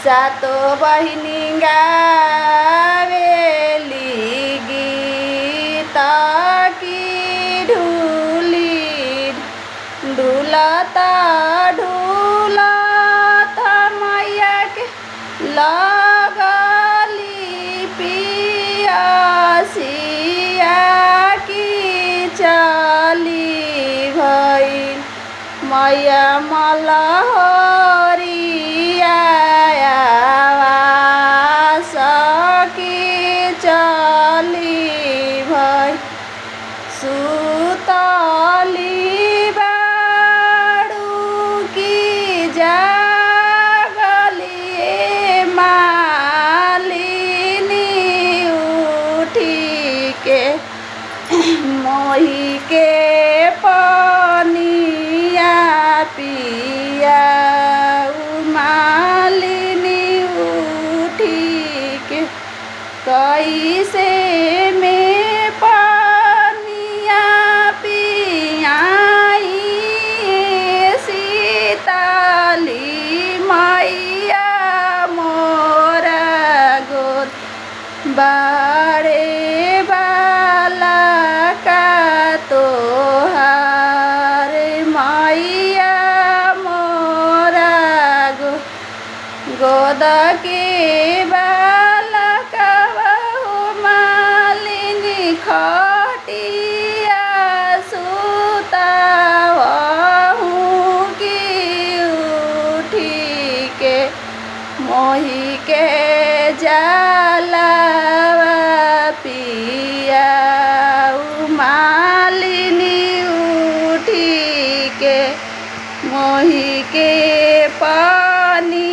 सातो बहिनी गावेली गीत की ढूली ढूलता ढूलता मैया के लगली पियसिया की चली भइल मैया मलहरिया सकी चली भई सुतली बाड़ू की जागली मालिनी उठी के मोही के पनिया पिया मालिनी उठी के कैसे में पनिया पियाई सीताली मैया मोरा गोद बाड़े बाला का तोहार मैया मोरा गोद के बाला का मालिनी खटिया सुतावहू की उठी के मोही के जलावा पिया मालिनी उठी के मोही के पानी